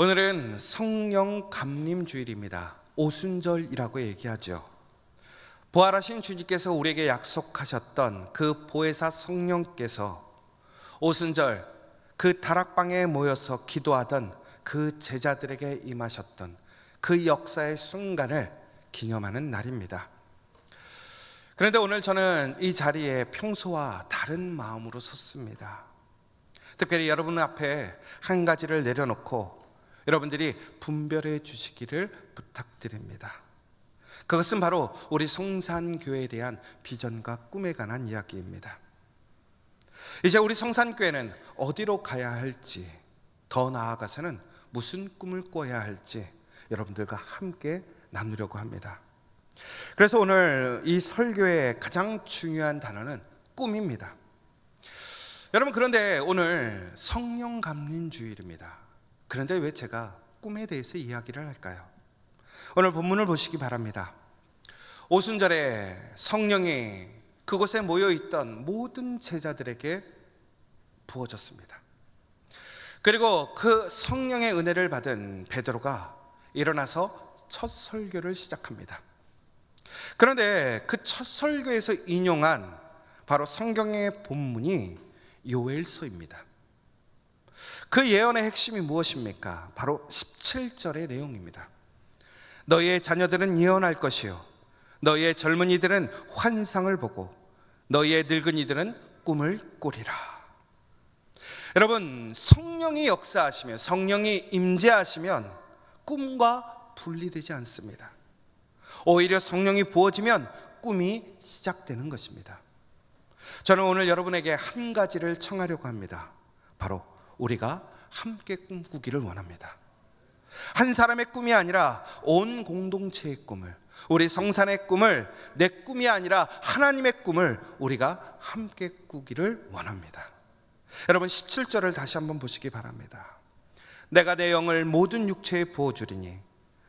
오늘은 성령 감림 주일입니다. 오순절이라고 얘기하죠. 부활하신 주님께서 우리에게 약속하셨던 그 보혜사 성령께서 오순절 그 다락방에 모여서 기도하던 그 제자들에게 임하셨던 그 역사의 순간을 기념하는 날입니다. 그런데 오늘 저는 이 자리에 평소와 다른 마음으로 섰습니다. 특별히 여러분 앞에 한 가지를 내려놓고 여러분들이 분별해 주시기를 부탁드립니다. 그것은 바로 우리 성산교회에 대한 비전과 꿈에 관한 이야기입니다. 이제 우리 성산교회는 어디로 가야 할지, 더 나아가서는 무슨 꿈을 꿔야 할지 여러분들과 함께 나누려고 합니다. 그래서 오늘 이 설교의 가장 중요한 단어는 꿈입니다. 여러분, 그런데 오늘 성령 감림 주일입니다. 그런데 왜 제가 꿈에 대해서 이야기를 할까요? 오늘 본문을 보시기 바랍니다. 오순절에 성령이 그곳에 모여있던 모든 제자들에게 부어졌습니다. 그리고 그 성령의 은혜를 받은 베드로가 일어나서 첫 설교를 시작합니다. 그런데 그 첫 설교에서 인용한 바로 성경의 본문이 요엘서입니다. 그 예언의 핵심이 무엇입니까? 바로 17절의 내용입니다. 너희의 자녀들은 예언할 것이요, 너희의 젊은이들은 환상을 보고 너희의 늙은이들은 꿈을 꾸리라. 여러분, 성령이 역사하시면, 성령이 임재하시면 꿈과 분리되지 않습니다. 오히려 성령이 부어지면 꿈이 시작되는 것입니다. 저는 오늘 여러분에게 한 가지를 청하려고 합니다. 바로 우리가 함께 꿈꾸기를 원합니다. 한 사람의 꿈이 아니라 온 공동체의 꿈을, 우리 성산의 꿈을, 내 꿈이 아니라 하나님의 꿈을 우리가 함께 꾸기를 원합니다. 여러분, 17절을 다시 한번 보시기 바랍니다. 내가 내 영을 모든 육체에 부어주리니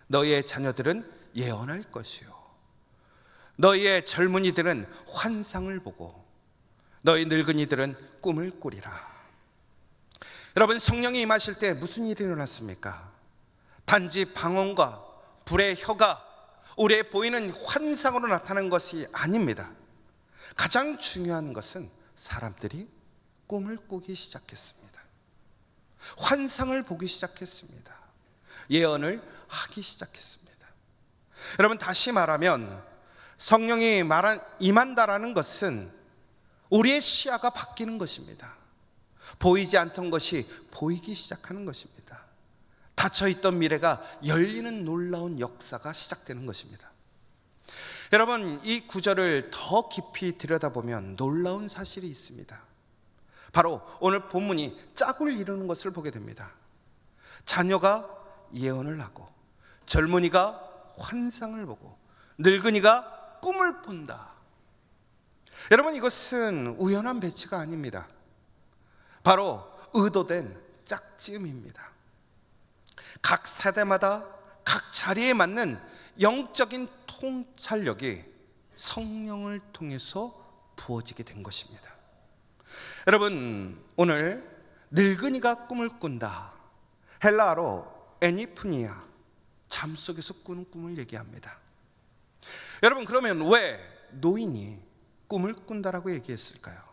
너희의 자녀들은 예언할 것이요, 너희의 젊은이들은 환상을 보고 너희 늙은이들은 꿈을 꾸리라. 여러분, 성령이 임하실 때 무슨 일이 일어났습니까? 단지 방언과 불의 혀가 우리의 보이는 환상으로 나타나는 것이 아닙니다. 가장 중요한 것은 사람들이 꿈을 꾸기 시작했습니다. 환상을 보기 시작했습니다. 예언을 하기 시작했습니다. 여러분, 다시 말하면 성령이 임한다라는 것은 우리의 시야가 바뀌는 것입니다. 보이지 않던 것이 보이기 시작하는 것입니다. 닫혀있던 미래가 열리는 놀라운 역사가 시작되는 것입니다. 여러분, 이 구절을 더 깊이 들여다보면 놀라운 사실이 있습니다. 바로 오늘 본문이 짝을 이루는 것을 보게 됩니다. 자녀가 예언을 하고, 젊은이가 환상을 보고, 늙은이가 꿈을 꾼다. 여러분, 이것은 우연한 배치가 아닙니다. 바로 의도된 짝지음입니다. 각 세대마다 각 자리에 맞는 영적인 통찰력이 성령을 통해서 부어지게 된 것입니다. 여러분, 오늘 늙은이가 꿈을 꾼다, 헬라어로 에니프니아, 잠속에서 꾸는 꿈을 얘기합니다. 여러분, 그러면 왜 노인이 꿈을 꾼다라고 얘기했을까요?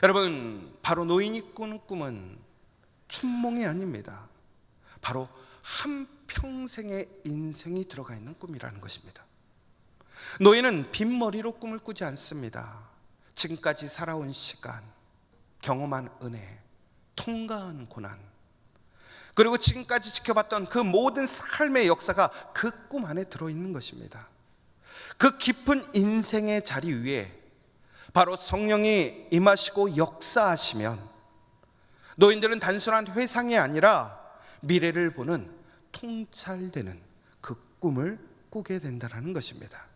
여러분, 바로 노인이 꾸는 꿈은 춘몽이 아닙니다. 바로 한평생의 인생이 들어가 있는 꿈이라는 것입니다. 노인은 빈머리로 꿈을 꾸지 않습니다. 지금까지 살아온 시간, 경험한 은혜, 통과한 고난, 그리고 지금까지 지켜봤던 그 모든 삶의 역사가 그 꿈 안에 들어있는 것입니다. 그 깊은 인생의 자리 위에 바로 성령이 임하시고 역사하시면 노인들은 단순한 회상이 아니라 미래를 보는 통찰되는 그 꿈을 꾸게 된다는 것입니다.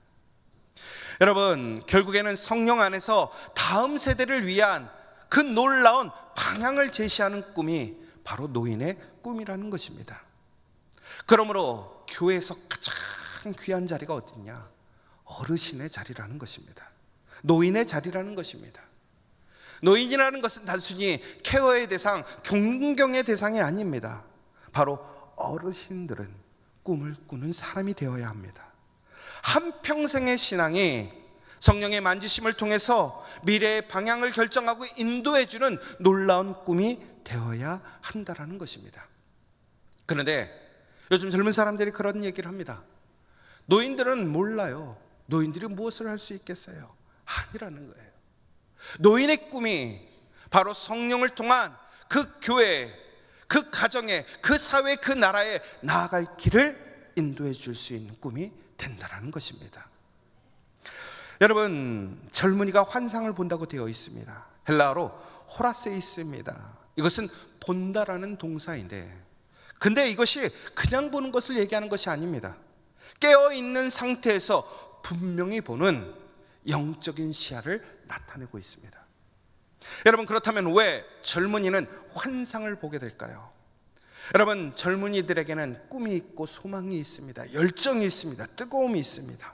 여러분, 결국에는 성령 안에서 다음 세대를 위한 그 놀라운 방향을 제시하는 꿈이 바로 노인의 꿈이라는 것입니다. 그러므로 교회에서 가장 귀한 자리가 어디냐? 어르신의 자리라는 것입니다. 노인의 자리라는 것입니다. 노인이라는 것은 단순히 케어의 대상, 존경의 대상이 아닙니다. 바로 어르신들은 꿈을 꾸는 사람이 되어야 합니다. 한평생의 신앙이 성령의 만지심을 통해서 미래의 방향을 결정하고 인도해주는 놀라운 꿈이 되어야 한다는 것입니다. 그런데 요즘 젊은 사람들이 그런 얘기를 합니다. 노인들은 몰라요. 노인들이 무엇을 할 수 있겠어요? 아니라는 거예요. 노인의 꿈이 바로 성령을 통한 그 교회, 그 가정에, 그 사회, 그 나라에 나아갈 길을 인도해 줄 수 있는 꿈이 된다는 것입니다. 여러분, 젊은이가 환상을 본다고 되어 있습니다. 헬라어로 호라세이스입니다. 이것은 본다라는 동사인데, 근데 이것이 그냥 보는 것을 얘기하는 것이 아닙니다. 깨어있는 상태에서 분명히 보는 영적인 시야를 나타내고 있습니다. 여러분, 그렇다면 왜 젊은이는 환상을 보게 될까요? 여러분, 젊은이들에게는 꿈이 있고 소망이 있습니다. 열정이 있습니다. 뜨거움이 있습니다.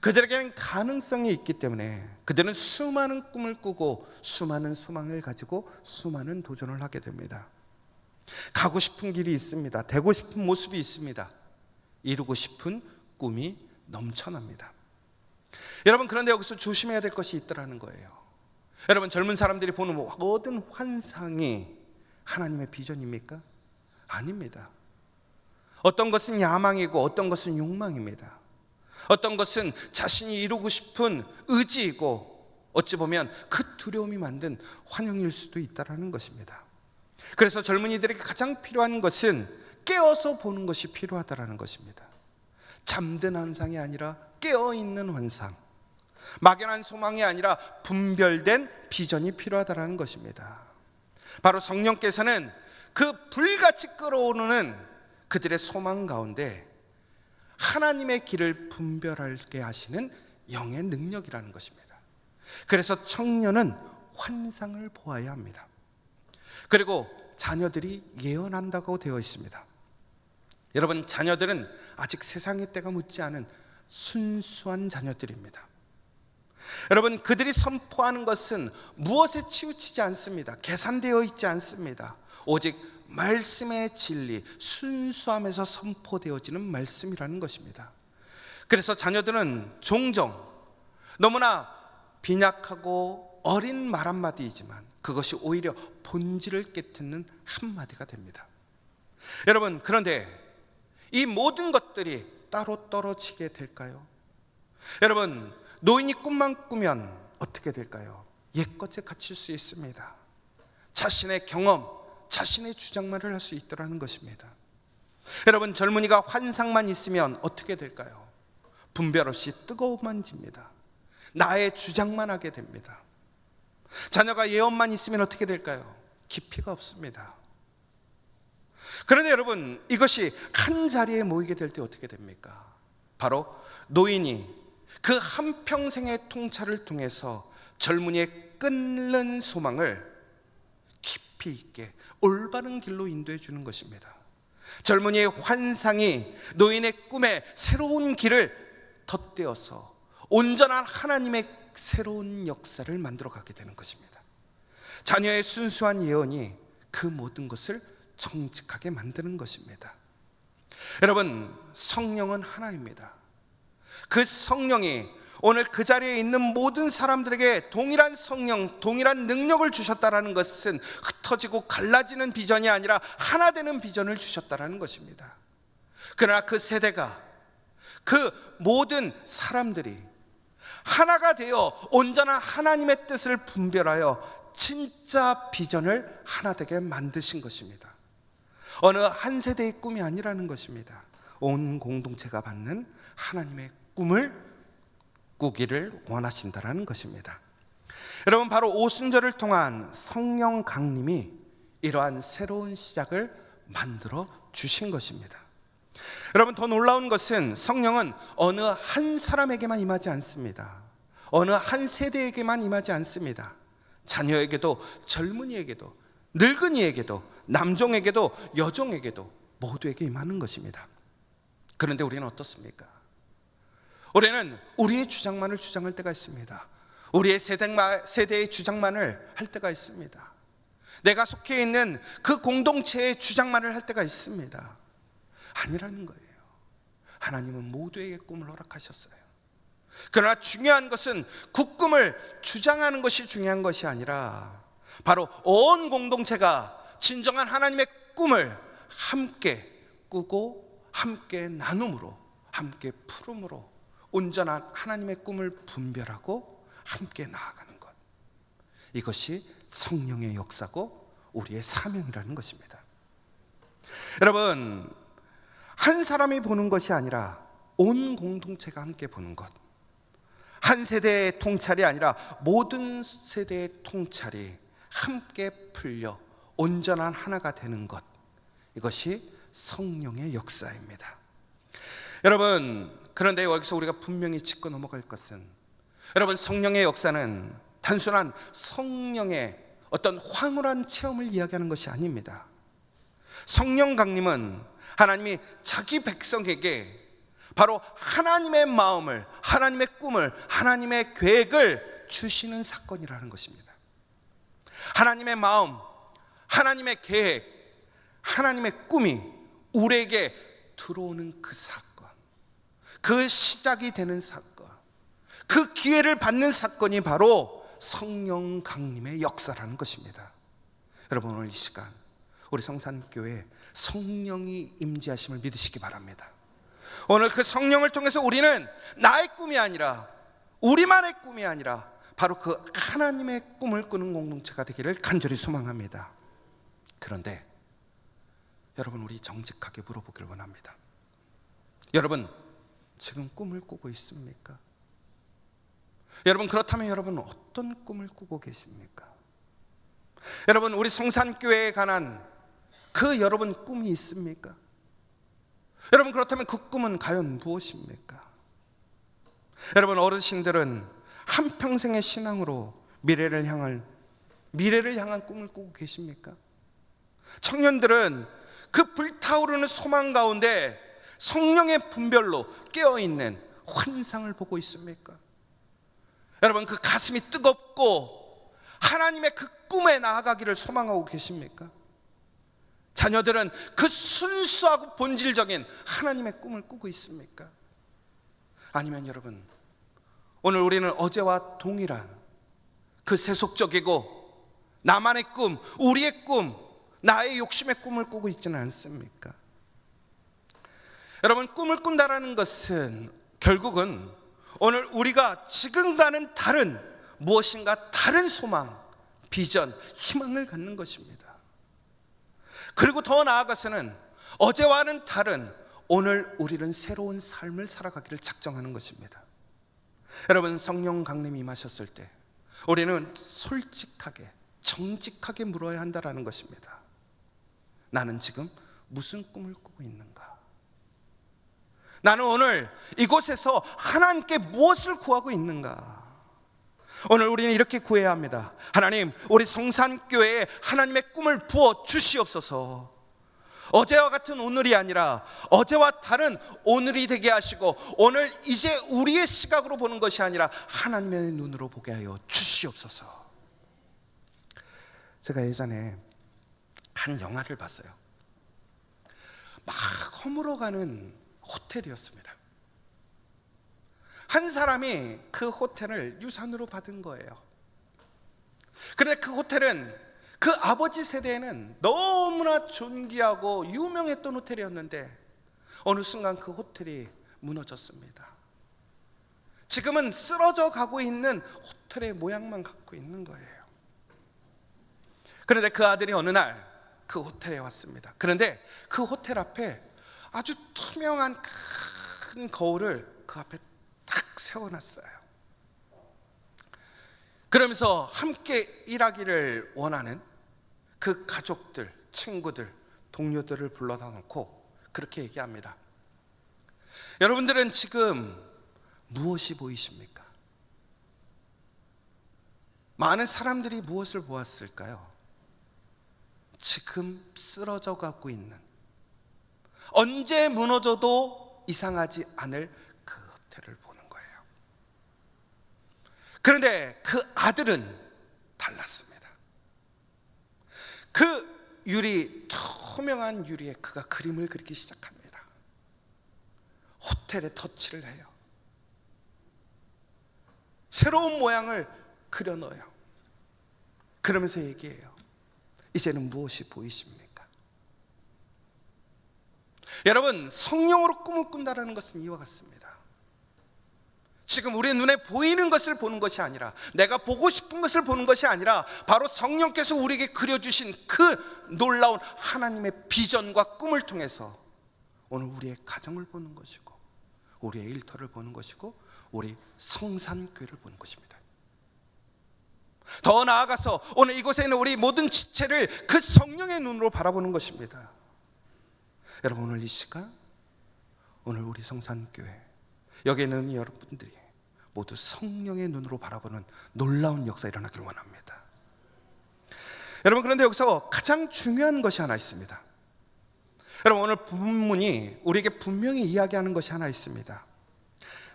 그들에게는 가능성이 있기 때문에 그들은 수많은 꿈을 꾸고 수많은 소망을 가지고 수많은 도전을 하게 됩니다. 가고 싶은 길이 있습니다. 되고 싶은 모습이 있습니다. 이루고 싶은 꿈이 넘쳐납니다. 여러분, 그런데 여기서 조심해야 될 것이 있더라는 거예요. 여러분, 젊은 사람들이 보는 모든 환상이 하나님의 비전입니까? 아닙니다. 어떤 것은 야망이고 어떤 것은 욕망입니다. 어떤 것은 자신이 이루고 싶은 의지이고 어찌 보면 그 두려움이 만든 환영일 수도 있다는 것입니다. 그래서 젊은이들에게 가장 필요한 것은 깨어서 보는 것이 필요하다는 것입니다. 잠든 환상이 아니라 깨어있는 환상, 막연한 소망이 아니라 분별된 비전이 필요하다는 것입니다. 바로 성령께서는 그 불같이 끓어오르는 그들의 소망 가운데 하나님의 길을 분별하게 하시는 영의 능력이라는 것입니다. 그래서 청년은 환상을 보아야 합니다. 그리고 자녀들이 예언한다고 되어 있습니다. 여러분, 자녀들은 아직 세상의 때가 묻지 않은 순수한 자녀들입니다. 여러분, 그들이 선포하는 것은 무엇에 치우치지 않습니다. 계산되어 있지 않습니다. 오직 말씀의 진리, 순수함에서 선포되어지는 말씀이라는 것입니다. 그래서 자녀들은 종종 너무나 빈약하고 어린 말 한마디이지만 그것이 오히려 본질을 깨트리는 한마디가 됩니다. 여러분, 그런데 이 모든 것들이 따로 떨어지게 될까요? 여러분, 노인이 꿈만 꾸면 어떻게 될까요? 옛것에 갇힐 수 있습니다. 자신의 경험, 자신의 주장만을 할 수 있더라는 것입니다. 여러분, 젊은이가 환상만 있으면 어떻게 될까요? 분별 없이 뜨거움만 집니다. 나의 주장만 하게 됩니다. 자녀가 예언만 있으면 어떻게 될까요? 깊이가 없습니다. 그런데 여러분, 이것이 한 자리에 모이게 될 때 어떻게 됩니까? 바로 노인이 그 한평생의 통찰을 통해서 젊은이의 끓는 소망을 깊이 있게 올바른 길로 인도해 주는 것입니다. 젊은이의 환상이 노인의 꿈에 새로운 길을 덧대어서 온전한 하나님의 새로운 역사를 만들어가게 되는 것입니다. 자녀의 순수한 예언이 그 모든 것을 정직하게 만드는 것입니다. 여러분, 성령은 하나입니다. 그 성령이 오늘 그 자리에 있는 모든 사람들에게 동일한 성령, 동일한 능력을 주셨다는 것은 흩어지고 갈라지는 비전이 아니라 하나 되는 비전을 주셨다는 것입니다. 그러나 그 세대가, 그 모든 사람들이 하나가 되어 온전한 하나님의 뜻을 분별하여 진짜 비전을 하나 되게 만드신 것입니다. 어느 한 세대의 꿈이 아니라는 것입니다. 온 공동체가 받는 하나님의 꿈을 꾸기를 원하신다는 것입니다. 여러분, 바로 오순절을 통한 성령 강림이 이러한 새로운 시작을 만들어 주신 것입니다. 여러분, 더 놀라운 것은 성령은 어느 한 사람에게만 임하지 않습니다. 어느 한 세대에게만 임하지 않습니다. 자녀에게도, 젊은이에게도, 늙은이에게도, 남종에게도, 여종에게도 모두에게 임하는 것입니다. 그런데 우리는 어떻습니까? 우리는 우리의 주장만을 주장할 때가 있습니다. 우리의 세대의 주장만을 할 때가 있습니다. 내가 속해 있는 그 공동체의 주장만을 할 때가 있습니다. 아니라는 거예요. 하나님은 모두에게 꿈을 허락하셨어요. 그러나 중요한 것은 그 꿈을 주장하는 것이 중요한 것이 아니라 바로 온 공동체가 진정한 하나님의 꿈을 함께 꾸고 함께 나눔으로, 함께 푸름으로 온전한 하나님의 꿈을 분별하고 함께 나아가는 것, 이것이 성령의 역사고 우리의 사명이라는 것입니다. 여러분, 한 사람이 보는 것이 아니라 온 공동체가 함께 보는 것, 한 세대의 통찰이 아니라 모든 세대의 통찰이 함께 풀려 온전한 하나가 되는 것, 이것이 성령의 역사입니다. 여러분, 그런데 여기서 우리가 분명히 짚고 넘어갈 것은, 여러분, 성령의 역사는 단순한 성령의 어떤 황홀한 체험을 이야기하는 것이 아닙니다. 성령 강림은 하나님이 자기 백성에게 바로 하나님의 마음을, 하나님의 꿈을, 하나님의 계획을 주시는 사건이라는 것입니다. 하나님의 마음, 하나님의 계획, 하나님의 꿈이 우리에게 들어오는 그 사건, 그 시작이 되는 사건, 그 기회를 받는 사건이 바로 성령 강림의 역사라는 것입니다. 여러분, 오늘 이 시간 우리 성산교회 성령이 임재하심을 믿으시기 바랍니다. 오늘 그 성령을 통해서 우리는 나의 꿈이 아니라, 우리만의 꿈이 아니라 바로 그 하나님의 꿈을 꾸는 공동체가 되기를 간절히 소망합니다. 그런데 여러분, 우리 정직하게 물어보길 원합니다. 여러분, 지금 꿈을 꾸고 있습니까? 여러분, 그렇다면 여러분은 어떤 꿈을 꾸고 계십니까? 여러분, 우리 성산교회에 관한 그 여러분 꿈이 있습니까? 여러분, 그렇다면 그 꿈은 과연 무엇입니까? 여러분, 어르신들은 한평생의 신앙으로 미래를 향한 꿈을 꾸고 계십니까? 청년들은 그 불타오르는 소망 가운데 성령의 분별로 깨어있는 환상을 보고 있습니까? 여러분, 그 가슴이 뜨겁고 하나님의 그 꿈에 나아가기를 소망하고 계십니까? 자녀들은 그 순수하고 본질적인 하나님의 꿈을 꾸고 있습니까? 아니면 여러분, 오늘 우리는 어제와 동일한 그 세속적이고 나만의 꿈, 우리의 꿈, 나의 욕심의 꿈을 꾸고 있지는 않습니까? 여러분, 꿈을 꾼다라는 것은 결국은 오늘 우리가 지금과는 다른 무엇인가 다른 소망, 비전, 희망을 갖는 것입니다. 그리고 더 나아가서는 어제와는 다른 오늘 우리는 새로운 삶을 살아가기를 작정하는 것입니다. 여러분, 성령 강림이 임하셨을 때 우리는 솔직하게, 정직하게 물어야 한다는 것입니다. 나는 지금 무슨 꿈을 꾸고 있는가? 나는 오늘 이곳에서 하나님께 무엇을 구하고 있는가? 오늘 우리는 이렇게 구해야 합니다. 하나님, 우리 성산교회에 하나님의 꿈을 부어 주시옵소서. 어제와 같은 오늘이 아니라 어제와 다른 오늘이 되게 하시고, 오늘 이제 우리의 시각으로 보는 것이 아니라 하나님의 눈으로 보게 하여 주시옵소서. 제가 예전에 한 영화를 봤어요. 막 허물어가는 호텔이었습니다. 한 사람이 그 호텔을 유산으로 받은 거예요. 그런데 그 호텔은 그 아버지 세대에는 너무나 존귀하고 유명했던 호텔이었는데 어느 순간 그 호텔이 무너졌습니다. 지금은 쓰러져 가고 있는 호텔의 모양만 갖고 있는 거예요. 그런데 그 아들이 어느 날 그 호텔에 왔습니다. 그런데 그 호텔 앞에 아주 투명한 큰 거울을 그 앞에 딱 세워놨어요. 그러면서 함께 일하기를 원하는 그 가족들, 친구들, 동료들을 불러다 놓고 그렇게 얘기합니다. 여러분들은 지금 무엇이 보이십니까? 많은 사람들이 무엇을 보았을까요? 지금 쓰러져 가고 있는, 언제 무너져도 이상하지 않을 그 호텔을 보는 거예요. 그런데 그 아들은 달랐습니다. 그 투명한 유리에 그가 그림을 그리기 시작합니다. 호텔에 터치를 해요. 새로운 모양을 그려 넣어요. 그러면서 얘기해요. 이제는 무엇이 보이십니까? 여러분, 성령으로 꿈을 꾼다는 것은 이와 같습니다. 지금 우리 눈에 보이는 것을 보는 것이 아니라, 내가 보고 싶은 것을 보는 것이 아니라, 바로 성령께서 우리에게 그려주신 그 놀라운 하나님의 비전과 꿈을 통해서 오늘 우리의 가정을 보는 것이고, 우리의 일터를 보는 것이고, 우리 성산교회를 보는 것입니다. 더 나아가서 오늘 이곳에 있는 우리 모든 지체를 그 성령의 눈으로 바라보는 것입니다. 여러분, 오늘 이 시간, 오늘 우리 성산교회, 여기 있는 여러분들이 모두 성령의 눈으로 바라보는 놀라운 역사 일어나기를 원합니다. 여러분, 그런데 여기서 가장 중요한 것이 하나 있습니다. 여러분, 오늘 본문이 우리에게 분명히 이야기하는 것이 하나 있습니다.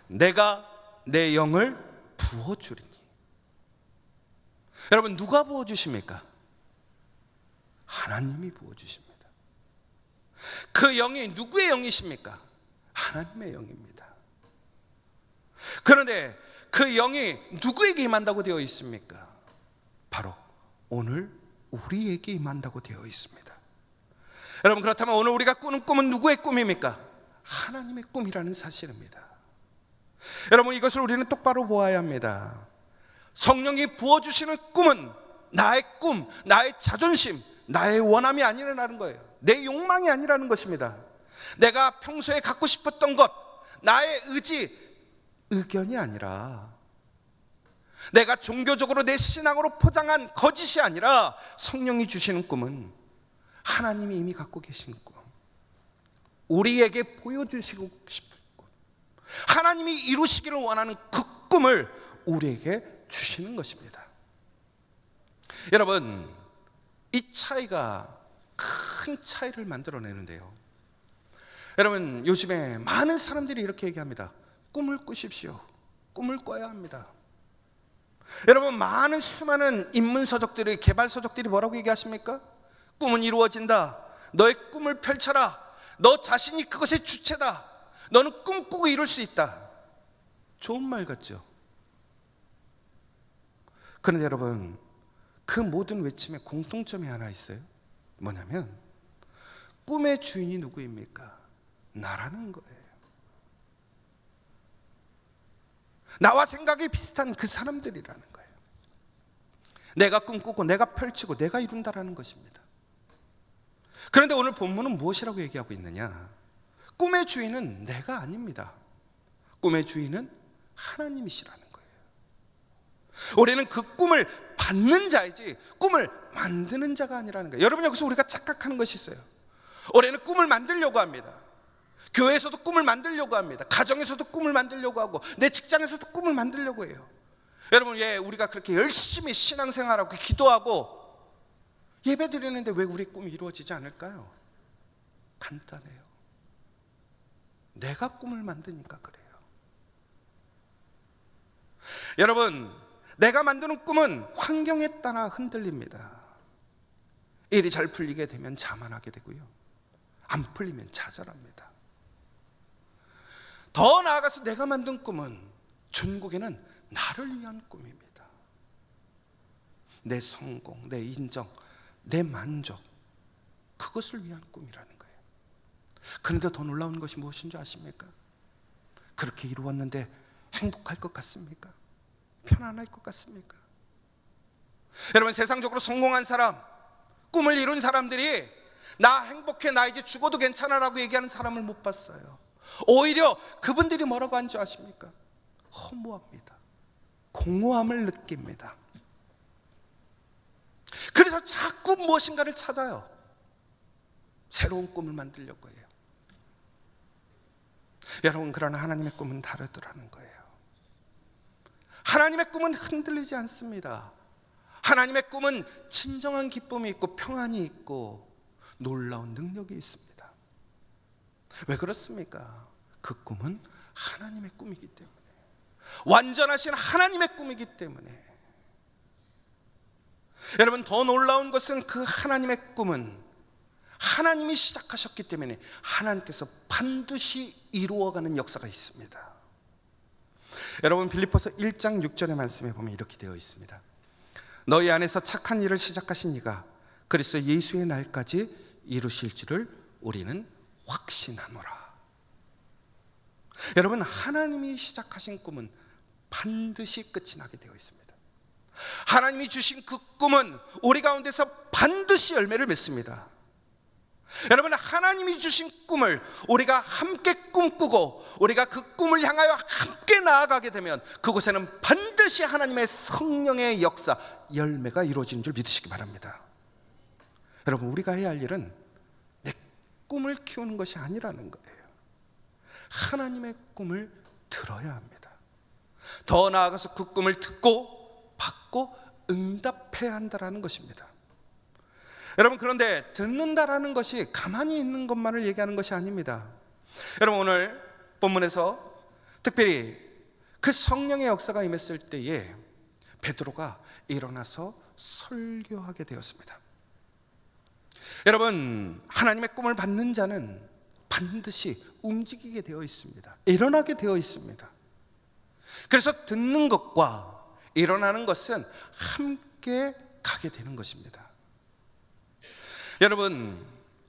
내가 내 영을 부어주리니. 여러분, 누가 부어주십니까? 하나님이 부어주십니다. 그 영이 누구의 영이십니까? 하나님의 영입니다. 그런데 그 영이 누구에게 임한다고 되어 있습니까? 바로 오늘 우리에게 임한다고 되어 있습니다. 여러분, 그렇다면 오늘 우리가 꾸는 꿈은 누구의 꿈입니까? 하나님의 꿈이라는 사실입니다. 여러분, 이것을 우리는 똑바로 보아야 합니다. 성령이 부어주시는 꿈은 나의 꿈, 나의 자존심, 나의 원함이 아니라는 거예요. 내 욕망이 아니라는 것입니다. 내가 평소에 갖고 싶었던 것, 나의 의견이 아니라, 내가 종교적으로 내 신앙으로 포장한 거짓이 아니라, 성령이 주시는 꿈은 하나님이 이미 갖고 계신 꿈, 우리에게 보여주시고 싶은 꿈, 하나님이 이루시기를 원하는 그 꿈을 우리에게 주시는 것입니다. 여러분, 이 차이가 큰 차이를 만들어내는데요. 여러분, 요즘에 많은 사람들이 이렇게 얘기합니다. 꿈을 꾸십시오. 꿈을 꿔야 합니다. 여러분, 많은 수많은 인문서적들이, 개발서적들이 뭐라고 얘기하십니까? 꿈은 이루어진다. 너의 꿈을 펼쳐라. 너 자신이 그것의 주체다. 너는 꿈꾸고 이룰 수 있다. 좋은 말 같죠? 그런데 여러분, 그 모든 외침에 공통점이 하나 있어요. 뭐냐면, 꿈의 주인이 누구입니까? 나라는 거예요. 나와 생각이 비슷한 그 사람들이라는 거예요. 내가 꿈꾸고 내가 펼치고 내가 이룬다라는 것입니다. 그런데 오늘 본문은 무엇이라고 얘기하고 있느냐? 꿈의 주인은 내가 아닙니다. 꿈의 주인은 하나님이시라는 거예요. 우리는 그 꿈을 받는 자이지 꿈을 만드는 자가 아니라는 거예요. 여러분, 여기서 우리가 착각하는 것이 있어요. 우리는 꿈을 만들려고 합니다. 교회에서도 꿈을 만들려고 합니다. 가정에서도 꿈을 만들려고 하고, 내 직장에서도 꿈을 만들려고 해요. 여러분, 왜 우리가 그렇게 열심히 신앙생활하고 기도하고 예배 드리는데 왜 우리 꿈이 이루어지지 않을까요? 간단해요. 내가 꿈을 만드니까 그래요. 여러분, 내가 만드는 꿈은 환경에 따라 흔들립니다. 일이 잘 풀리게 되면 자만하게 되고요, 안 풀리면 좌절합니다. 더 나아가서 내가 만든 꿈은 전국에는 나를 위한 꿈입니다. 내 성공, 내 인정, 내 만족, 그것을 위한 꿈이라는 거예요. 그런데 더 놀라운 것이 무엇인 줄 아십니까? 그렇게 이루었는데 행복할 것 같습니까? 편안할 것 같습니까? 여러분, 세상적으로 성공한 사람, 꿈을 이룬 사람들이 나 행복해, 나 이제 죽어도 괜찮아 라고 얘기하는 사람을 못 봤어요. 오히려 그분들이 뭐라고 하는 줄 아십니까? 허무합니다. 공허함을 느낍니다. 그래서 자꾸 무엇인가를 찾아요. 새로운 꿈을 만들려고 해요. 여러분, 그러나 하나님의 꿈은 다르더라는 거예요. 하나님의 꿈은 흔들리지 않습니다. 하나님의 꿈은 진정한 기쁨이 있고 평안이 있고 놀라운 능력이 있습니다. 왜 그렇습니까? 그 꿈은 하나님의 꿈이기 때문에, 완전하신 하나님의 꿈이기 때문에. 여러분, 더 놀라운 것은 그 하나님의 꿈은 하나님이 시작하셨기 때문에 하나님께서 반드시 이루어가는 역사가 있습니다. 여러분, 빌립보서 1장 6절의 말씀에 보면 이렇게 되어 있습니다. 너희 안에서 착한 일을 시작하신 이가 그리스도 예수의 날까지 이루실 줄을 우리는 확신하노라. 여러분, 하나님이 시작하신 꿈은 반드시 끝이 나게 되어 있습니다. 하나님이 주신 그 꿈은 우리 가운데서 반드시 열매를 맺습니다. 여러분, 하나님이 주신 꿈을 우리가 함께 꿈꾸고 우리가 그 꿈을 향하여 함께 나아가게 되면 그곳에는 반드시 하나님의 성령의 역사, 열매가 이루어지는 줄 믿으시기 바랍니다. 여러분, 우리가 해야 할 일은 내 꿈을 키우는 것이 아니라는 거예요. 하나님의 꿈을 들어야 합니다. 더 나아가서 그 꿈을 듣고 받고 응답해야 한다는 것입니다. 여러분, 그런데 듣는다라는 것이 가만히 있는 것만을 얘기하는 것이 아닙니다. 여러분, 오늘 본문에서 특별히 그 성령의 역사가 임했을 때에 베드로가 일어나서 설교하게 되었습니다. 여러분, 하나님의 꿈을 받는 자는 반드시 움직이게 되어 있습니다. 일어나게 되어 있습니다. 그래서 듣는 것과 일어나는 것은 함께 가게 되는 것입니다. 여러분,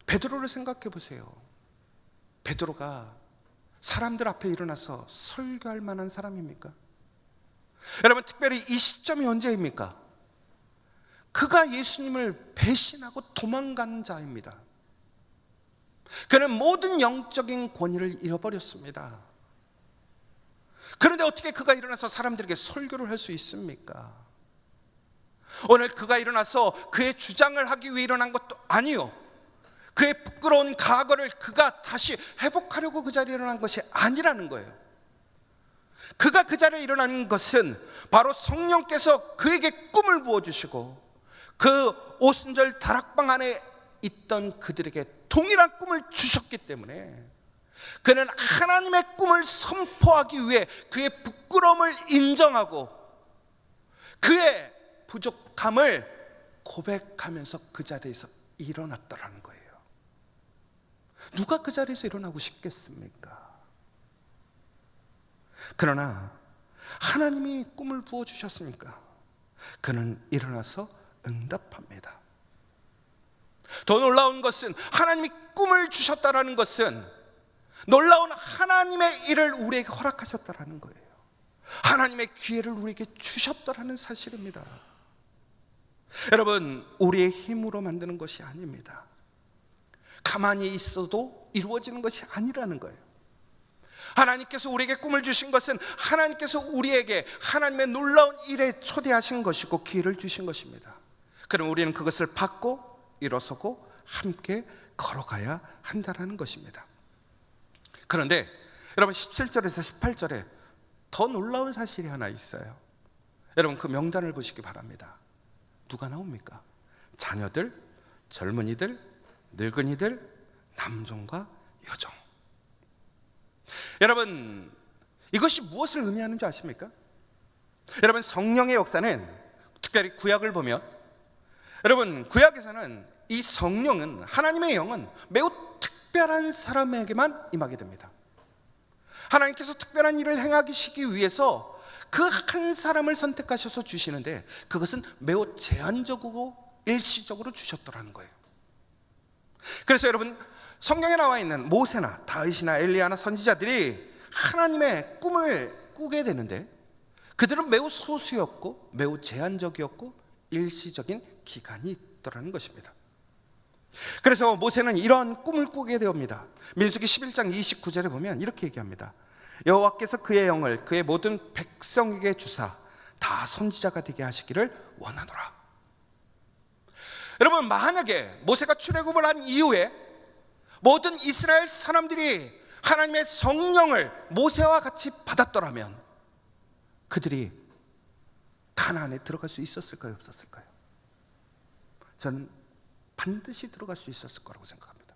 베드로를 생각해 보세요. 베드로가 사람들 앞에 일어나서 설교할 만한 사람입니까? 여러분, 특별히 이 시점이 언제입니까? 그가 예수님을 배신하고 도망간 자입니다. 그는 모든 영적인 권위를 잃어버렸습니다. 그런데 어떻게 그가 일어나서 사람들에게 설교를 할 수 있습니까? 오늘 그가 일어나서 그의 주장을 하기 위해 일어난 것도 아니요, 그의 부끄러운 과거를 그가 다시 회복하려고 그 자리에 일어난 것이 아니라는 거예요. 그가 그 자리에 일어난 것은 바로 성령께서 그에게 꿈을 부어주시고 그 오순절 다락방 안에 있던 그들에게 동일한 꿈을 주셨기 때문에 그는 하나님의 꿈을 선포하기 위해 그의 부끄러움을 인정하고 그의 부족함을 고백하면서 그 자리에서 일어났다라는 거예요. 누가 그 자리에서 일어나고 싶겠습니까? 그러나 하나님이 꿈을 부어주셨으니까 그는 일어나서 응답합니다. 더 놀라운 것은 하나님이 꿈을 주셨다라는 것은 놀라운 하나님의 일을 우리에게 허락하셨다라는 거예요. 하나님의 기회를 우리에게 주셨다라는 사실입니다. 여러분, 우리의 힘으로 만드는 것이 아닙니다. 가만히 있어도 이루어지는 것이 아니라는 거예요. 하나님께서 우리에게 꿈을 주신 것은 하나님께서 우리에게 하나님의 놀라운 일에 초대하신 것이고 기회를 주신 것입니다. 그럼 우리는 그것을 받고 일어서고 함께 걸어가야 한다는 것입니다. 그런데 여러분, 17절에서 18절에 더 놀라운 사실이 하나 있어요. 여러분, 그 명단을 보시기 바랍니다. 누가 나옵니까? 자녀들, 젊은이들, 늙은이들, 남종과 여종. 여러분, 이것이 무엇을 의미하는 줄 아십니까? 여러분, 성령의 역사는 특별히 구약을 보면, 여러분, 구약에서는 이 성령은, 하나님의 영은 매우 특별한 사람에게만 임하게 됩니다. 하나님께서 특별한 일을 행하시기 위해서 그 한 사람을 선택하셔서 주시는데 그것은 매우 제한적이고 일시적으로 주셨더라는 거예요. 그래서 여러분, 성경에 나와 있는 모세나 다윗이나 엘리야나 선지자들이 하나님의 꿈을 꾸게 되는데 그들은 매우 소수였고 매우 제한적이었고 일시적인 기간이 있더라는 것입니다. 그래서 모세는 이런 꿈을 꾸게 되옵니다. 민수기 11장 29절에 보면 이렇게 얘기합니다. 여호와께서 그의 영을 그의 모든 백성에게 주사 다 선지자가 되게 하시기를 원하노라. 여러분, 만약에 모세가 출애굽을 한 이후에 모든 이스라엘 사람들이 하나님의 성령을 모세와 같이 받았더라면 그들이 가나안에 들어갈 수 있었을까요, 없었을까요? 저는 반드시 들어갈 수 있었을 거라고 생각합니다.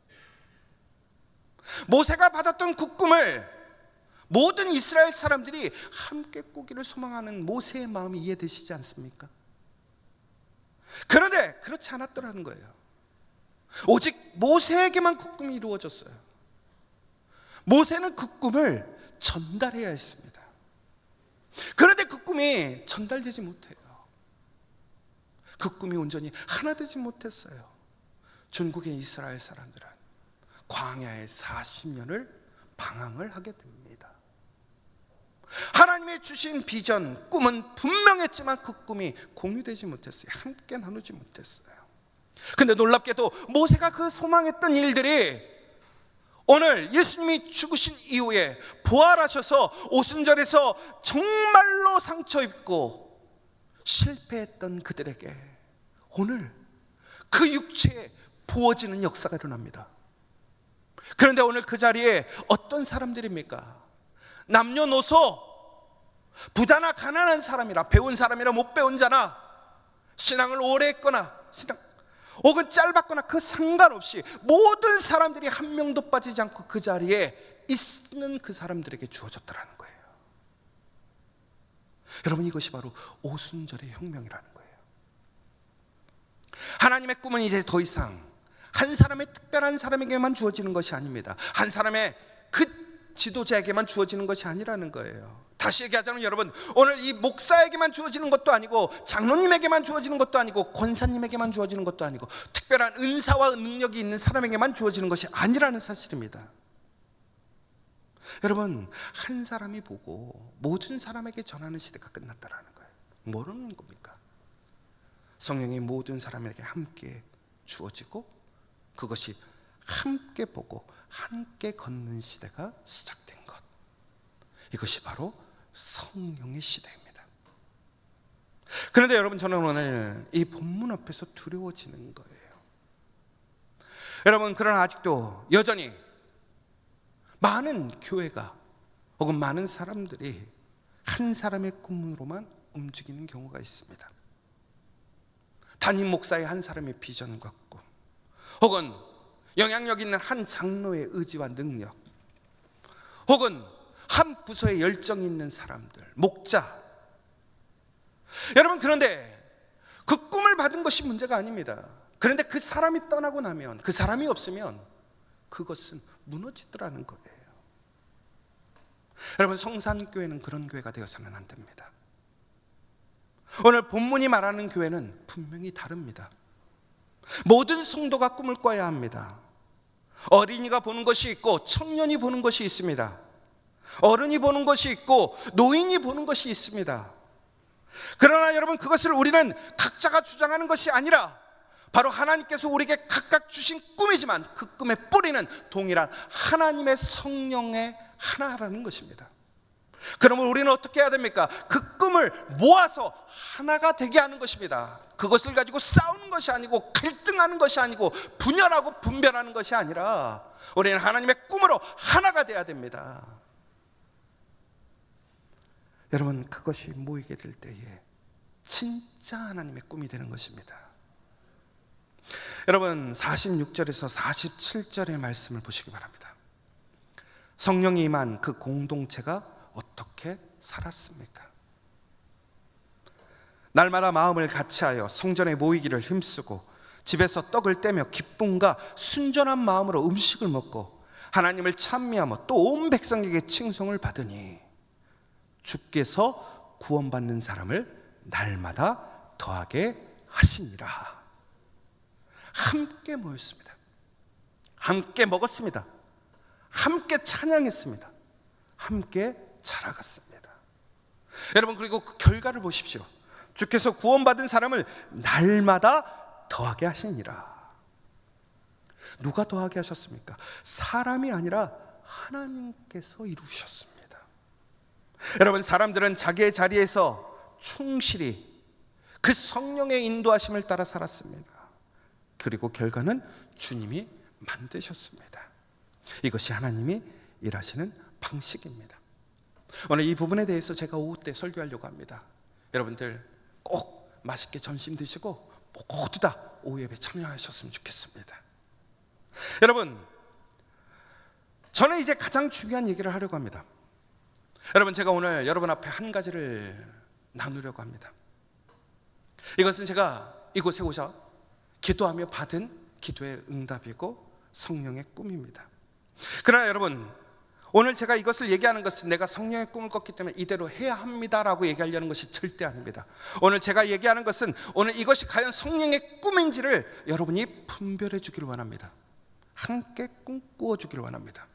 모세가 받았던 그 꿈을 모든 이스라엘 사람들이 함께 꾸기를 소망하는 모세의 마음이 이해되시지 않습니까? 그런데 그렇지 않았더라는 거예요. 오직 모세에게만 그 꿈이 이루어졌어요. 모세는 그 꿈을 전달해야 했습니다. 그런데 그 꿈이 전달되지 못해요. 그 꿈이 온전히 하나 되지 못했어요. 중국의 이스라엘 사람들은 광야에 40년을 방황을 하게 됩니다. 하나님의 주신 비전, 꿈은 분명했지만 그 꿈이 공유되지 못했어요. 함께 나누지 못했어요. 근데 놀랍게도 모세가 그 소망했던 일들이 오늘 예수님이 죽으신 이후에 부활하셔서 오순절에서 정말로 상처 입고 실패했던 그들에게 오늘 그 육체에 부어지는 역사가 일어납니다. 그런데 오늘 그 자리에 어떤 사람들입니까? 남녀노소, 부자나 가난한 사람이라, 배운 사람이라 못 배운 자나, 신앙을 오래 했거나 혹은 짧았거나 그 상관없이 모든 사람들이 한 명도 빠지지 않고 그 자리에 있는 그 사람들에게 주어졌다는 거예요. 여러분, 이것이 바로 오순절의 혁명이라는 거예요. 하나님의 꿈은 이제 더 이상 한 사람의 특별한 사람에게만 주어지는 것이 아닙니다. 한 사람의 그 지도자에게만 주어지는 것이 아니라는 거예요. 다시 얘기하자면 여러분, 오늘 이 목사에게만 주어지는 것도 아니고 장로님에게만 주어지는 것도 아니고 권사님에게만 주어지는 것도 아니고 특별한 은사와 능력이 있는 사람에게만 주어지는 것이 아니라는 사실입니다. 여러분, 한 사람이 보고 모든 사람에게 전하는 시대가 끝났다라는 거예요. 뭐라는 겁니까? 성령이 모든 사람에게 함께 주어지고 그것이 함께 보고 함께 걷는 시대가 시작된 것, 이것이 바로 성령의 시대입니다. 그런데 여러분, 저는 오늘 이 본문 앞에서 두려워지는 거예요. 여러분, 그러나 아직도 여전히 많은 교회가 혹은 많은 사람들이 한 사람의 꿈으로만 움직이는 경우가 있습니다. 담임 목사의 한 사람의 비전과 꿈, 혹은 영향력 있는 한 장로의 의지와 능력, 혹은 한 부서에 열정이 있는 사람들, 목자. 여러분, 그런데 그 꿈을 받은 것이 문제가 아닙니다. 그런데 그 사람이 떠나고 나면, 그 사람이 없으면 그것은 무너지더라는 거예요. 여러분, 성산교회는 그런 교회가 되어서는 안 됩니다. 오늘 본문이 말하는 교회는 분명히 다릅니다. 모든 성도가 꿈을 꿔야 합니다. 어린이가 보는 것이 있고 청년이 보는 것이 있습니다. 어른이 보는 것이 있고 노인이 보는 것이 있습니다. 그러나 여러분, 그것을 우리는 각자가 주장하는 것이 아니라 바로 하나님께서 우리에게 각각 주신 꿈이지만 그 꿈의 뿌리는 동일한 하나님의 성령의 하나라는 것입니다. 그러면 우리는 어떻게 해야 됩니까? 그 꿈을 모아서 하나가 되게 하는 것입니다. 그것을 가지고 싸우는 것이 아니고 갈등하는 것이 아니고 분열하고 분별하는 것이 아니라 우리는 하나님의 꿈으로 하나가 돼야 됩니다. 여러분, 그것이 모이게 될 때에 진짜 하나님의 꿈이 되는 것입니다. 여러분, 46절에서 47절의 말씀을 보시기 바랍니다. 성령이 임한 그 공동체가 어떻게 살았습니까? 날마다 마음을 같이하여 성전에 모이기를 힘쓰고 집에서 떡을 떼며 기쁨과 순전한 마음으로 음식을 먹고 하나님을 찬미하며 또 온 백성에게 칭송을 받으니 주께서 구원받는 사람을 날마다 더하게 하시니라. 함께 모였습니다. 함께 먹었습니다. 함께 찬양했습니다. 함께 자라갔습니다. 여러분, 그리고 그 결과를 보십시오. 주께서 구원받은 사람을 날마다 더하게 하시니라. 누가 더하게 하셨습니까? 사람이 아니라 하나님께서 이루셨습니다. 여러분, 사람들은 자기의 자리에서 충실히 그 성령의 인도하심을 따라 살았습니다. 그리고 결과는 주님이 만드셨습니다. 이것이 하나님이 일하시는 방식입니다. 오늘 이 부분에 대해서 제가 오후 때 설교하려고 합니다. 여러분들 꼭 맛있게 점심 드시고 모두 다 오후 예배 참여하셨으면 좋겠습니다. 여러분, 저는 이제 가장 중요한 얘기를 하려고 합니다. 여러분, 제가 오늘 여러분 앞에 한 가지를 나누려고 합니다. 이것은 제가 이곳에 오셔 기도하며 받은 기도의 응답이고 성령의 꿈입니다. 그러나 여러분, 오늘 제가 이것을 얘기하는 것은 내가 성령의 꿈을 꿨기 때문에 이대로 해야 합니다라고 얘기하려는 것이 절대 아닙니다. 오늘 제가 얘기하는 것은 오늘 이것이 과연 성령의 꿈인지를 여러분이 분별해 주기를 원합니다. 함께 꿈꾸어 주기를 원합니다.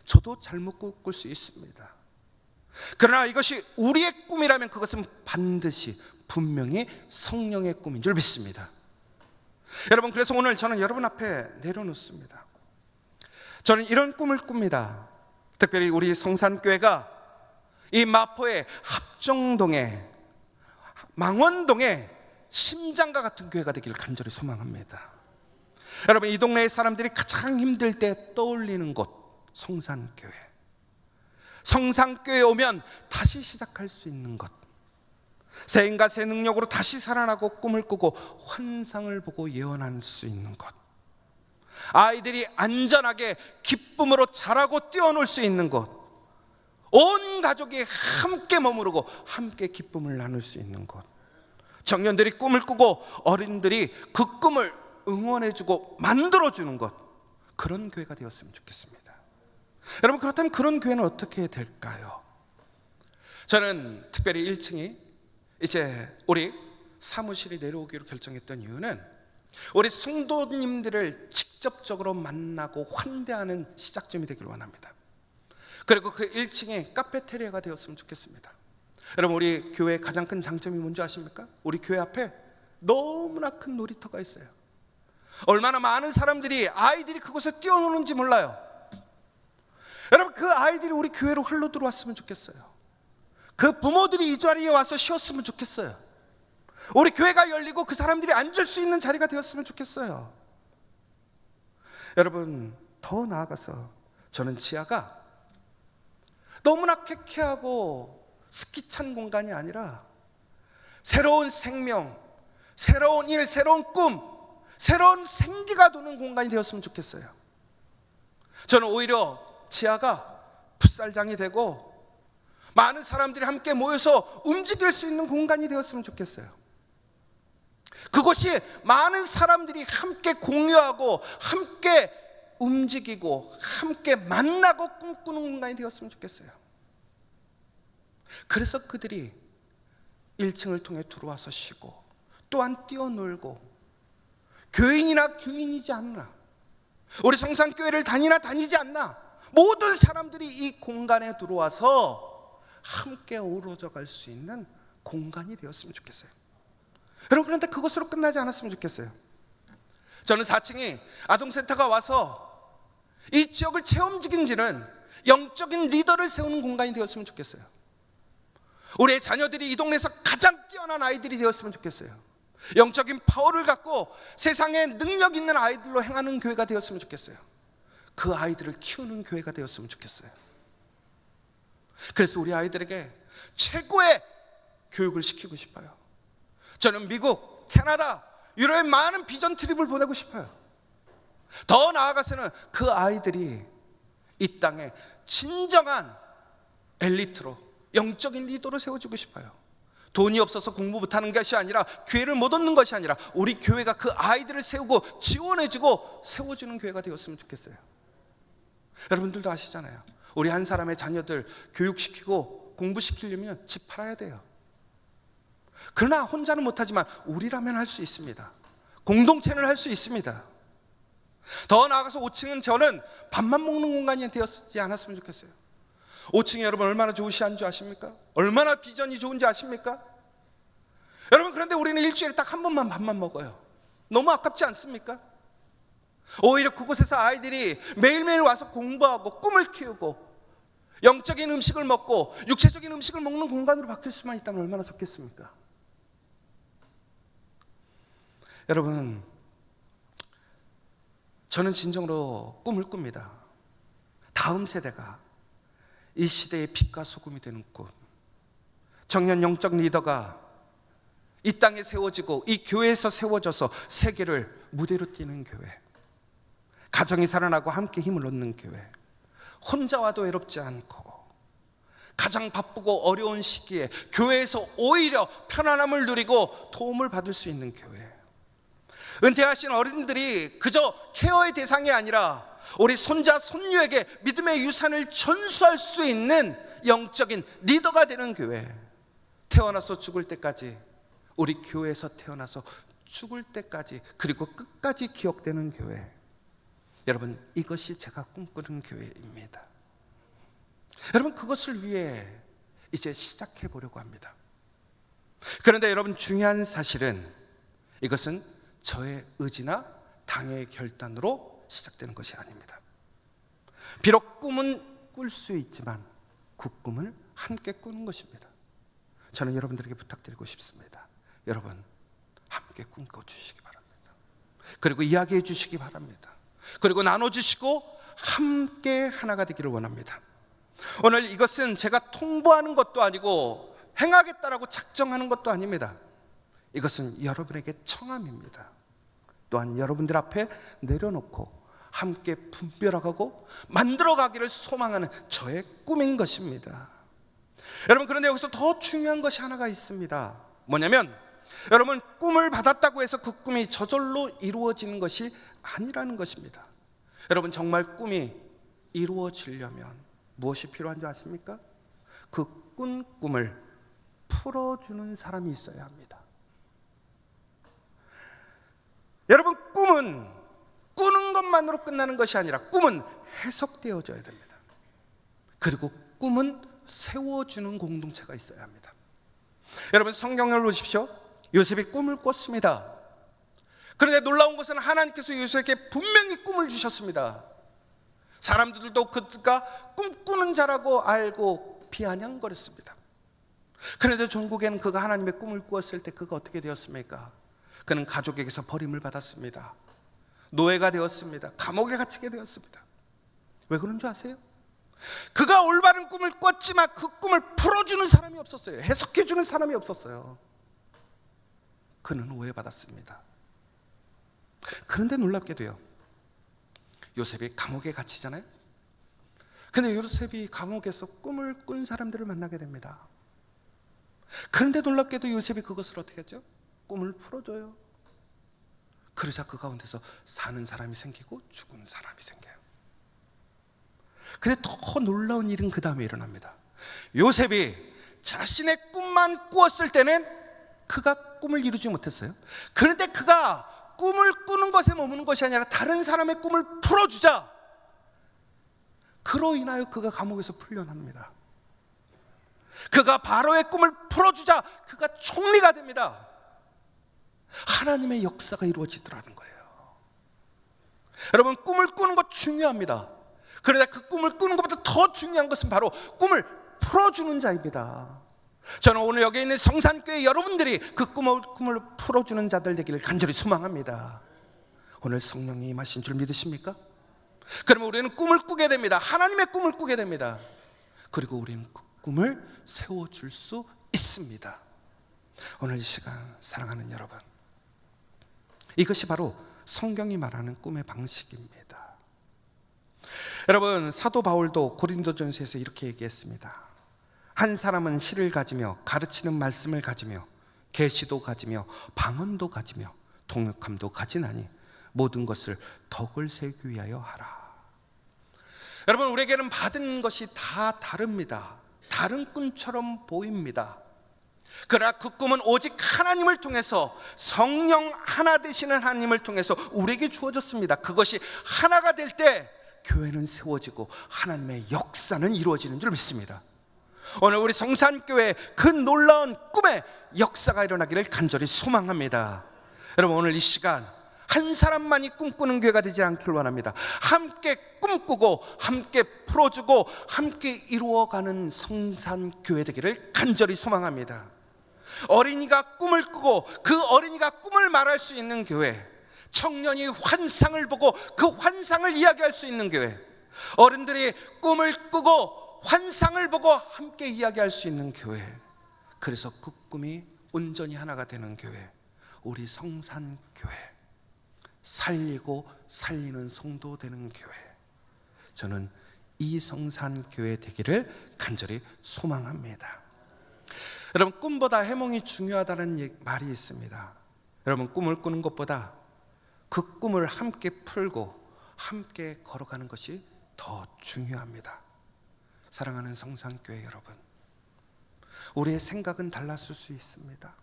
저도 잘못 꿀 수 있습니다. 그러나 이것이 우리의 꿈이라면 그것은 반드시 분명히 성령의 꿈인 줄 믿습니다. 여러분, 그래서 오늘 저는 여러분 앞에 내려놓습니다. 저는 이런 꿈을 꿉니다. 특별히 우리 성산교회가 이 마포의 합정동에, 망원동에 심장과 같은 교회가 되기를 간절히 소망합니다. 여러분, 이 동네의 사람들이 가장 힘들 때 떠올리는 곳, 성산교회. 성산교회에 오면 다시 시작할 수 있는 것, 새 힘과 새 능력으로 다시 살아나고 꿈을 꾸고 환상을 보고 예언할 수 있는 것, 아이들이 안전하게 기쁨으로 자라고 뛰어놀 수 있는 곳, 온 가족이 함께 머무르고 함께 기쁨을 나눌 수 있는 곳, 청년들이 꿈을 꾸고 어린들이 그 꿈을 응원해주고 만들어주는 것, 그런 교회가 되었으면 좋겠습니다. 여러분, 그렇다면 그런 교회는 어떻게 될까요? 저는 특별히 1층이 이제 우리 사무실이 내려오기로 결정했던 이유는 우리 성도님들을 직접적으로 만나고 환대하는 시작점이 되기를 원합니다. 그리고 그 1층에 카페테리아가 되었으면 좋겠습니다. 여러분, 우리 교회의 가장 큰 장점이 뭔지 아십니까? 우리 교회 앞에 너무나 큰 놀이터가 있어요. 얼마나 많은 사람들이, 아이들이 그곳에 뛰어노는지 몰라요. 여러분, 그 아이들이 우리 교회로 흘러 들어왔으면 좋겠어요. 그 부모들이 이 자리에 와서 쉬었으면 좋겠어요. 우리 교회가 열리고 그 사람들이 앉을 수 있는 자리가 되었으면 좋겠어요. 여러분, 더 나아가서 저는 지하가 너무나 쾌쾌하고 스키찬 공간이 아니라 새로운 생명, 새로운 일, 새로운 꿈, 새로운 생기가 도는 공간이 되었으면 좋겠어요. 저는 오히려 지하가 풋살장이 되고 많은 사람들이 함께 모여서 움직일 수 있는 공간이 되었으면 좋겠어요. 그곳이 많은 사람들이 함께 공유하고 함께 움직이고 함께 만나고 꿈꾸는 공간이 되었으면 좋겠어요. 그래서 그들이 1층을 통해 들어와서 쉬고 또한 뛰어놀고, 교인이나 교인이지 않나, 우리 성산교회를 다니나 다니지 않나, 모든 사람들이 이 공간에 들어와서 함께 어우러져 갈 수 있는 공간이 되었으면 좋겠어요. 여러분, 그런데 그것으로 끝나지 않았으면 좋겠어요. 저는 4층이 아동센터가 와서 이 지역을 체험직인지는 영적인 리더를 세우는 공간이 되었으면 좋겠어요. 우리의 자녀들이 이 동네에서 가장 뛰어난 아이들이 되었으면 좋겠어요. 영적인 파워를 갖고 세상에 능력 있는 아이들로 행하는 교회가 되었으면 좋겠어요. 그 아이들을 키우는 교회가 되었으면 좋겠어요. 그래서 우리 아이들에게 최고의 교육을 시키고 싶어요. 저는 미국, 캐나다, 유럽에 많은 비전 트립을 보내고 싶어요. 더 나아가서는 그 아이들이 이 땅에 진정한 엘리트로, 영적인 리더로 세워주고 싶어요. 돈이 없어서 공부 못하는 것이 아니라, 기회를 못 얻는 것이 아니라 우리 교회가 그 아이들을 세우고 지원해주고 세워주는 교회가 되었으면 좋겠어요. 여러분들도 아시잖아요. 우리 한 사람의 자녀들 교육시키고 공부시키려면 집 팔아야 돼요. 그러나 혼자는 못하지만 우리라면 할 수 있습니다. 공동체를 할 수 있습니다. 더 나아가서 5층은 저는 밥만 먹는 공간이 되었지 않았으면 좋겠어요. 5층이 여러분 얼마나 좋으시한 줄 아십니까? 얼마나 비전이 좋은지 아십니까? 여러분, 그런데 우리는 일주일에 딱 한 번만 밥만 먹어요. 너무 아깝지 않습니까? 오히려 그곳에서 아이들이 매일매일 와서 공부하고 꿈을 키우고 영적인 음식을 먹고 육체적인 음식을 먹는 공간으로 바뀔 수만 있다면 얼마나 좋겠습니까? 여러분, 저는 진정으로 꿈을 꿉니다. 다음 세대가 이 시대의 빛과 소금이 되는 꿈, 청년 영적 리더가 이 땅에 세워지고 이 교회에서 세워져서 세계를 무대로 뛰는 교회, 가정이 살아나고 함께 힘을 얻는 교회, 혼자 와도 외롭지 않고 가장 바쁘고 어려운 시기에 교회에서 오히려 편안함을 누리고 도움을 받을 수 있는 교회, 은퇴하신 어른들이 그저 케어의 대상이 아니라 우리 손자 손녀에게 믿음의 유산을 전수할 수 있는 영적인 리더가 되는 교회, 태어나서 죽을 때까지, 우리 교회에서 태어나서 죽을 때까지, 그리고 끝까지 기억되는 교회. 여러분, 이것이 제가 꿈꾸는 교회입니다. 여러분, 그것을 위해 이제 시작해 보려고 합니다. 그런데 여러분, 중요한 사실은 이것은 저의 의지나 당의 결단으로 시작되는 것이 아닙니다. 비록 꿈은 꿀 수 있지만 그 꿈을 함께 꾸는 것입니다. 저는 여러분들에게 부탁드리고 싶습니다. 여러분, 함께 꿈꿔주시기 바랍니다. 그리고 이야기해 주시기 바랍니다. 그리고 나눠주시고 함께 하나가 되기를 원합니다. 오늘 이것은 제가 통보하는 것도 아니고 행하겠다라고 작정하는 것도 아닙니다. 이것은 여러분에게 청함입니다. 또한 여러분들 앞에 내려놓고 함께 분별하고 만들어가기를 소망하는 저의 꿈인 것입니다. 여러분, 그런데 여기서 더 중요한 것이 하나가 있습니다. 뭐냐면, 여러분, 꿈을 받았다고 해서 그 꿈이 저절로 이루어지는 것이 아니라는 것입니다. 여러분, 정말 꿈이 이루어지려면 무엇이 필요한지 아십니까? 그 꾼 꿈을 풀어주는 사람이 있어야 합니다. 여러분, 꿈은 꾸는 것만으로 끝나는 것이 아니라 꿈은 해석되어져야 됩니다. 그리고 꿈은 세워주는 공동체가 있어야 합니다. 여러분, 성경을 보십시오. 요셉이 꿈을 꿨습니다. 그런데 놀라운 것은 하나님께서 요셉에게 분명히 꿈을 주셨습니다. 사람들도 그가 꿈꾸는 자라고 알고 비아냥거렸습니다. 그런데 전국에는 그가 하나님의 꿈을 꾸었을 때 그가 어떻게 되었습니까? 그는 가족에게서 버림을 받았습니다. 노예가 되었습니다. 감옥에 갇히게 되었습니다. 왜 그런 줄 아세요? 그가 올바른 꿈을 꿨지만 그 꿈을 풀어주는 사람이 없었어요. 해석해주는 사람이 없었어요. 그는 오해받았습니다. 그런데 놀랍게도요, 요셉이 감옥에 갇히잖아요. 근데 요셉이 감옥에서 꿈을 꾼 사람들을 만나게 됩니다. 그런데 놀랍게도 요셉이 그것을 어떻게 했죠? 꿈을 풀어줘요. 그러자 그 가운데서 사는 사람이 생기고 죽은 사람이 생겨요. 근데 더 놀라운 일은 그 다음에 일어납니다. 요셉이 자신의 꿈만 꾸었을 때는 그가 꿈을 이루지 못했어요. 그런데 그가 꿈을 꾸는 것에 머무는 것이 아니라 다른 사람의 꿈을 풀어주자, 그로 인하여 그가 감옥에서 풀려납니다. 그가 바로의 꿈을 풀어주자 그가 총리가 됩니다. 하나님의 역사가 이루어지더라는 거예요. 여러분, 꿈을 꾸는 것 중요합니다. 그러나 그 꿈을 꾸는 것보다 더 중요한 것은 바로 꿈을 풀어주는 자입니다. 저는 오늘 여기 있는 성산교회 여러분들이 그 꿈을 풀어주는 자들 되기를 간절히 소망합니다. 오늘 성령이 임하신 줄 믿으십니까? 그러면 우리는 꿈을 꾸게 됩니다. 하나님의 꿈을 꾸게 됩니다. 그리고 우리는 그 꿈을 세워줄 수 있습니다. 오늘 이 시간 사랑하는 여러분, 이것이 바로 성경이 말하는 꿈의 방식입니다. 여러분, 사도 바울도 고린도전서에서 이렇게 얘기했습니다. 한 사람은 시를 가지며 가르치는 말씀을 가지며 계시도 가지며 방언도 가지며 통역함도 가지나니 모든 것을 덕을 세우기 위하여 하라. 여러분, 우리에게는 받은 것이 다 다릅니다. 다른 꿈처럼 보입니다. 그러나 그 꿈은 오직 하나님을 통해서, 성령 하나 되시는 하나님을 통해서 우리에게 주어졌습니다. 그것이 하나가 될 때 교회는 세워지고 하나님의 역사는 이루어지는 줄 믿습니다. 오늘 우리 성산교회 그 놀라운 꿈의 역사가 일어나기를 간절히 소망합니다. 여러분, 오늘 이 시간 한 사람만이 꿈꾸는 교회가 되지 않기를 원합니다. 함께 꿈꾸고 함께 풀어주고 함께 이루어가는 성산교회 되기를 간절히 소망합니다. 어린이가 꿈을 꾸고 그 어린이가 꿈을 말할 수 있는 교회, 청년이 환상을 보고 그 환상을 이야기할 수 있는 교회, 어른들이 꿈을 꾸고 환상을 보고 함께 이야기할 수 있는 교회, 그래서 그 꿈이 온전히 하나가 되는 교회, 우리 성산교회, 살리고 살리는 성도 되는 교회, 저는 이 성산교회 되기를 간절히 소망합니다. 여러분, 꿈보다 해몽이 중요하다는 말이 있습니다. 여러분, 꿈을 꾸는 것보다 그 꿈을 함께 풀고 함께 걸어가는 것이 더 중요합니다. 사랑하는 성산교회 여러분, 우리의 생각은 달랐을 수 있습니다.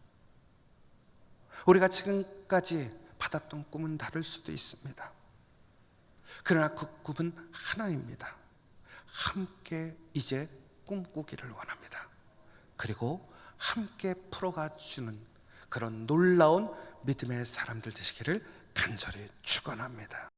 우리가 지금까지 받았던 꿈은 다를 수도 있습니다. 그러나 그 꿈은 하나입니다. 함께 이제 꿈꾸기를 원합니다. 그리고 함께 풀어가 주는 그런 놀라운 믿음의 사람들 되시기를 간절히 축원합니다.